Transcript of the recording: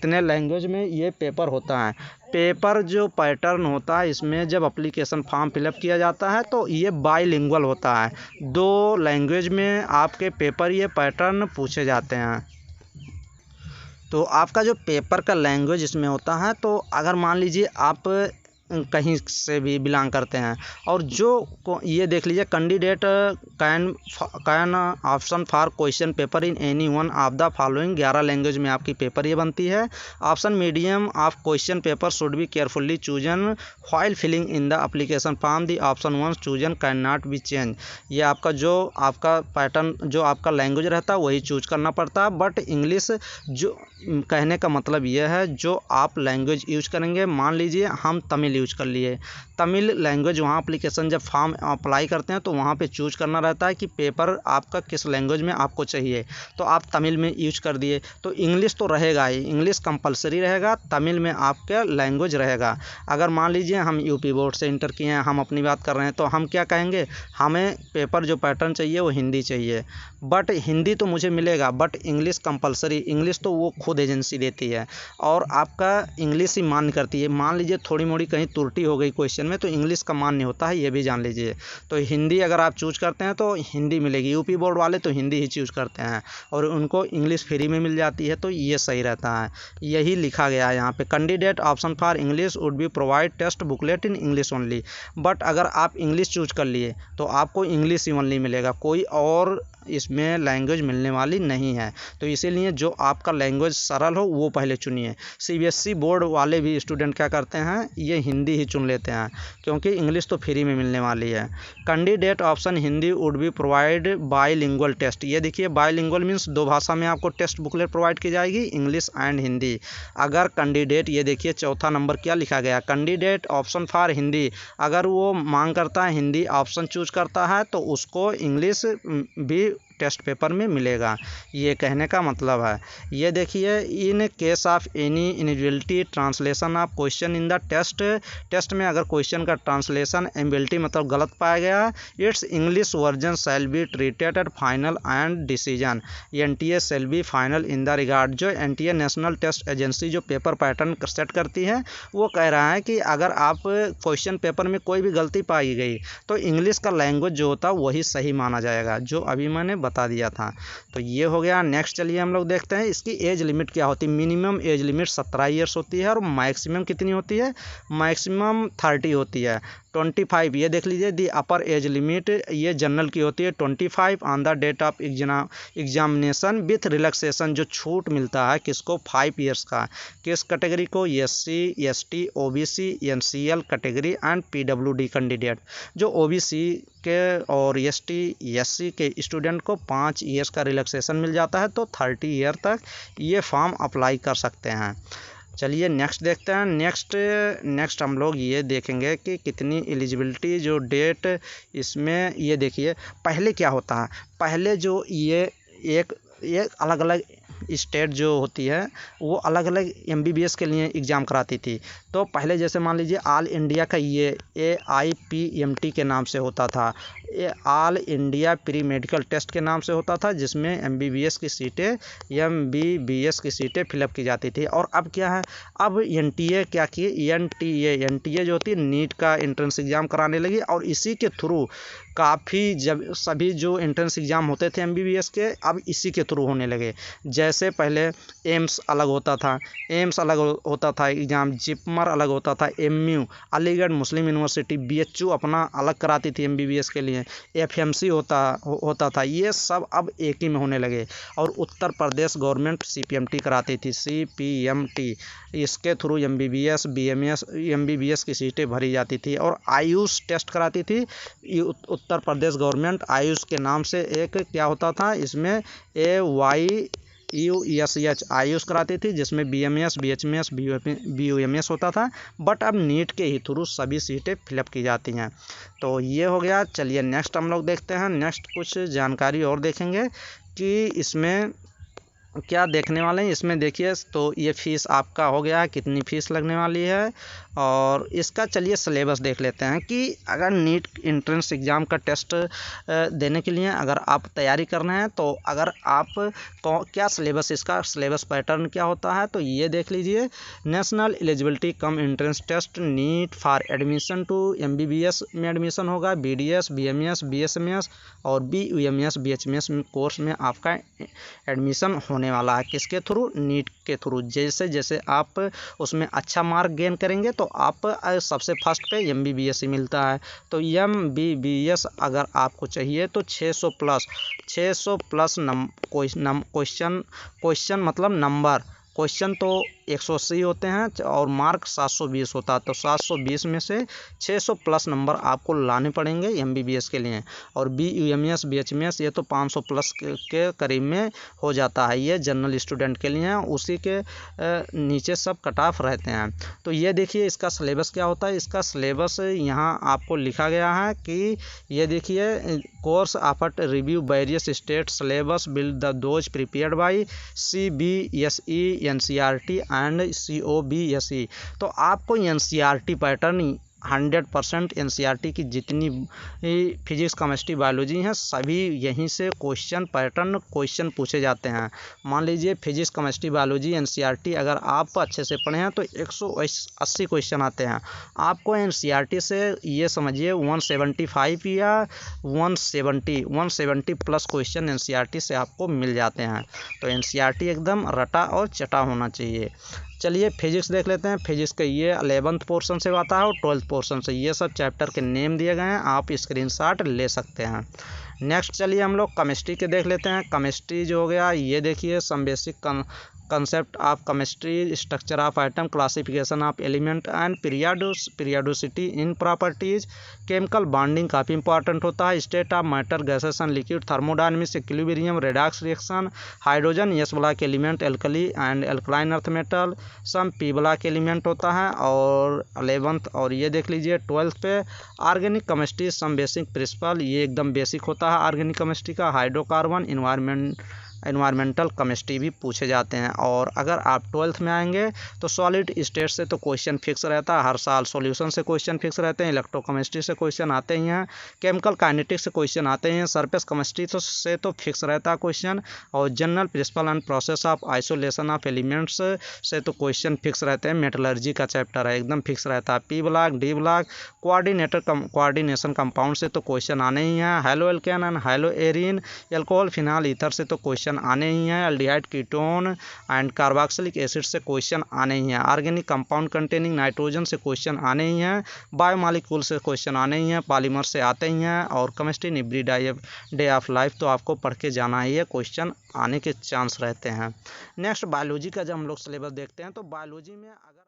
कितने लैंग्वेज में ये पेपर होता है। पेपर जो पैटर्न होता है इसमें जब एप्लीकेशन फॉर्म फिलअप किया जाता है तो ये बाईलिंगुअल होता है, 2 लैंग्वेज में आपके पेपर ये पैटर्न पूछे जाते हैं। तो आपका जो पेपर का लैंग्वेज इसमें होता है, तो अगर मान लीजिए आप कहीं से भी बिलोंग करते हैं और जो ये देख लीजिए candidate can option for question paper in any one of the following 11 language में आपकी पेपर ये बनती है। Option medium of question paper should be carefully chosen while filling in the application form the option one chosen can not be change. ये आपका pattern जो आपका language रहता है वही चूज करना पड़ता है, बट इंग्लिश जो कहने का मतलब यह है जो आप लैंग्वेज यूज करेंगे, मान लीजिए हम तमिल यूज कर लिए, तमिल लैंग्वेज वहाँ एप्लीकेशन जब फॉर्म अप्लाई करते हैं तो वहाँ पे चूज करना रहता है कि पेपर आपका किस लैंग्वेज में आपको चाहिए, तो आप तमिल में यूज कर दिए। तो इंग्लिश तो रहेगा ही, इंग्लिश कंपलसरी रहेगा, तमिल में आपका लैंग्वेज रहेगा। अगर मान लीजिए हम यूपी बोर्ड से इंटर किए हैं, हम अपनी बात कर रहे हैं, तो हम क्या कहेंगे, हमें पेपर जो पैटर्न चाहिए वो हिंदी चाहिए, बट हिंदी तो मुझे मिलेगा बट इंग्लिश कंपलसरी, इंग्लिश तो वो खुद एजेंसी देती है और आपका इंग्लिश ही मान्य करती है। मान लीजिए थोड़ी मोड़ी कहीं त्रुटि हो गई क्वेश्चन में तो इंग्लिश का मान्य होता है, ये भी जान लीजिए। तो हिंदी अगर आप चूज करते हैं तो हिंदी मिलेगी, यूपी बोर्ड वाले तो हिंदी ही चूज करते हैं और उनको इंग्लिश फ्री में मिल जाती है, तो ये सही रहता है। यही लिखा गया है यहाँ पे, candidate option for English would be provide test booklet in English only. But अगर आप इंग्लिश चूज कर लिए तो आपको इंग्लिश ही ओनली मिलेगा, कोई और इसमें लैंग्वेज मिलने वाली नहीं है। तो इसीलिए जो आपका लैंग्वेज सरल हो वो पहले चुनिए। सीबीएसई बोर्ड वाले भी स्टूडेंट क्या करते हैं, ये हिंदी ही चुन लेते हैं क्योंकि इंग्लिश तो फ्री में मिलने वाली है। Candidate option Hindi would be provide bilingual test. ये देखिए बाईलिंगुअल मीन्स 2 भाषा में आपको टेस्ट बुकलेट प्रोवाइड की जाएगी, इंग्लिश एंड हिंदी। अगर कैंडिडेट, ये देखिए चौथा नंबर क्या लिखा गया, कैंडिडेट ऑप्शन फॉर हिंदी, अगर वो मांग करता है हिंदी ऑप्शन चूज करता है तो उसको इंग्लिश भी टेस्ट पेपर में मिलेगा, ये कहने का मतलब है। ये देखिए in case of any inability translation of question in the test में अगर क्वेश्चन का ट्रांसलेशन एबिलिटी मतलब गलत पाया गया, it's English version shall be treated at final and decision, NTA shall be final in the regard. जो NTA national test agency जो paper pattern set करती है वो कह रहा है कि अगर आप क्वेश्चन पेपर में कोई भी गलती पाई गई तो इंग्लिश का लैंग्वेज जो होता है वही सही माना जाएगा, जो अभी मैंने बता दिया था। तो ये हो गया। नेक्स्ट चलिए हम लोग देखते हैं इसकी एज लिमिट क्या होती है। मिनिमम एज लिमिट 17 ईयर्स होती है और मैक्सिमम कितनी होती है, मैक्सिमम 30 होती है। 25 ये देख लीजिए, दी अपर एज लिमिट ये जनरल की होती है 25 on the date of examination with relaxation, जो छूट मिलता है किसको, 5 ईयर्स का। किस कैटेगरी को, SC ST OBC NCL category and PWD candidate. जो ओबीसी के और एसटी एससी के स्टूडेंट को 5 ईयर्स का रिलैक्सेशन मिल जाता है, तो 30 ईयर तक ये फॉर्म अप्लाई कर सकते हैं। चलिए नेक्स्ट देखते हैं। नेक्स्ट हम लोग ये देखेंगे कि कितनी एलिजिबिलिटी जो डेट इसमें, ये देखिए पहले क्या होता है, पहले जो ये एक अलग अलग स्टेट जो होती है वो अलग अलग एमबीबीएस के लिए एग्ज़ाम कराती थी। तो पहले जैसे मान लीजिए ऑल इंडिया का ये AIPMT के नाम से होता था, all India pre medical test के नाम से होता था, जिसमें MBBS की सीटें फिलअप की जाती थी। और अब क्या है, अब NTA क्या किए, NTA जो होती है नीट का एंट्रेंस एग्ज़ाम कराने लगी और इसी के थ्रू काफ़ी जब सभी जो एंट्रेंस एग्ज़ाम होते थे MBBS के अब इसी के थ्रू होने लगे। जैसे पहले एम्स अलग होता था एग्ज़ाम, जिपमर अलग होता था, MU अलीगढ़ मुस्लिम यूनिवर्सिटी BHU अपना अलग कराती थी MBBS के लिए, FMC होता था, ये सब अब एक ही में होने लगे। और उत्तर प्रदेश गवर्नमेंट CPMT कराती थी, CPMT, इसके थ्रू MBBS MBBS की सीटें भरी जाती थी। और आयुष टेस्ट कराती थी उत्तर प्रदेश गवर्नमेंट, आयुष के नाम से एक क्या होता था इसमें AYUSH आयुष कराती थी, जिसमें BMS BHMS BUMS होता था। बट अब नीट के ही थ्रू सभी सीटें फिलअप की जाती हैं। तो ये हो गया। चलिए नेक्स्ट हम लोग देखते हैं। नेक्स्ट कुछ जानकारी और देखेंगे कि इसमें क्या देखने वाले हैं इसमें देखिए। तो ये फ़ीस आपका हो गया है, कितनी फ़ीस लगने वाली है। और इसका चलिए सिलेबस देख लेते हैं कि अगर नीट एंट्रेंस एग्ज़ाम का टेस्ट देने के लिए अगर आप तैयारी कर रहे हैं तो अगर आप क्या सिलेबस, इसका सिलेबस पैटर्न क्या होता है तो ये देख लीजिए। National eligibility cum entrance test NEET for admission to MBBS में एडमिशन होगा, BDS, BMS, BSMS और BUMS, BHMS कोर्स में आपका एडमिशन होने वाला है। किसके थ्रू? नीट के थ्रू। जैसे जैसे आप उसमें अच्छा मार्क गेन करेंगे तो आप सबसे फर्स्ट पे MBBS ही मिलता है। तो MBBS अगर आपको चाहिए तो 600 प्लस क्वेश्चन मतलब नंबर, क्वेश्चन तो 180 होते हैं और मार्क 720 होता है। तो 720 में से 600 प्लस नंबर आपको लाने पड़ेंगे MBBS के लिए। और BUMS, BHMS ये तो 500 प्लस के करीब में हो जाता है, ये जनरल स्टूडेंट के लिए। उसी के नीचे सब कट ऑफ रहते हैं। तो ये देखिए इसका सिलेबस क्या होता है। इसका सिलेबस यहाँ आपको लिखा गया है कि ये देखिए, course offered review various state syllabus build the those prepared by CBSE, NCERT and COBSE। तो आपको NCERT पैटर्न 100% NCERT की जितनी फिजिक्स, केमिस्ट्री, बायोलॉजी हैं सभी यहीं से क्वेश्चन पूछे जाते हैं। मान लीजिए फिजिक्स, केमिस्ट्री, बायोलॉजी NCERT अगर आप अच्छे से पढ़े हैं तो 180 क्वेश्चन आते हैं। आपको NCERT से ये समझिए 175 या 170 प्लस क्वेश्चन NCERT से आपको मिल जाते हैं। तो NCERT एकदम रटा और चटा होना चाहिए। चलिए फिजिक्स देख लेते हैं। फिजिक्स का ये 11th पोर्शन से आता है और 12th पोर्शन से। ये सब चैप्टर के नेम दिए गए हैं, आप स्क्रीनशॉट ले सकते हैं। नेक्स्ट चलिए हम लोग केमिस्ट्री के देख लेते हैं। केमिस्ट्री जो हो गया ये देखिए, some basic concept of chemistry, structure of atom, classification of element and periodicity in properties, chemical bonding काफ़ी इंपॉर्टेंट होता है, state of matter, gases and liquid, thermodynamics, equilibrium, redox reaction, hydrogen S block element, alkali and alkaline earth metal, some P block element होता है। और 11th और ये देख लीजिए 12th पे organic chemistry, some basic principle, ये एकदम बेसिक होता है ऑर्गेनिक केमिस्ट्री का। हाइड्रोकार्बन, एनवायरमेंटल केमिस्ट्री भी पूछे जाते हैं। और अगर आप 12th में आएंगे तो सॉलिड स्टेट से तो क्वेश्चन फिक्स रहता है, हर साल सॉल्यूशन से क्वेश्चन फिक्स रहते हैं, इलेक्ट्रोकेमिस्ट्री से क्वेश्चन आते ही हैं, केमिकल काइनेटिक्स से क्वेश्चन आते हैं, सरफेस केमिस्ट्री से तो फिक्स रहता है क्वेश्चन। और general principle and process of isolation of elements से तो क्वेश्चन फिक्स रहते हैं। मेटलर्जी का चैप्टर है, एकदम फिक्स रहता है। P block, D block, coordination compound से तो क्वेश्चन आने ही हैं। Haloalkane and haloarene, alcohol, phenol, ether से तो क्वेश्चन आने ही हैं। Aldehyde, ketone and carboxylic acid से क्वेश्चन आने ही हैं। ऑर्गेनिक कंपाउंड कंटेनिंग नाइट्रोजन से क्वेश्चन आने ही हैं। बायोमॉलिक्यूल से क्वेश्चन आने ही हैं। पॉलीमर से आते ही हैं। और chemistry in every day of life तो आपको पढ़ के जाना ही है, क्वेश्चन आने के चांस रहते हैं। नेक्स्ट बायोलॉजी का जब हम लोग सिलेबस देखते हैं तो बायोलॉजी में अगर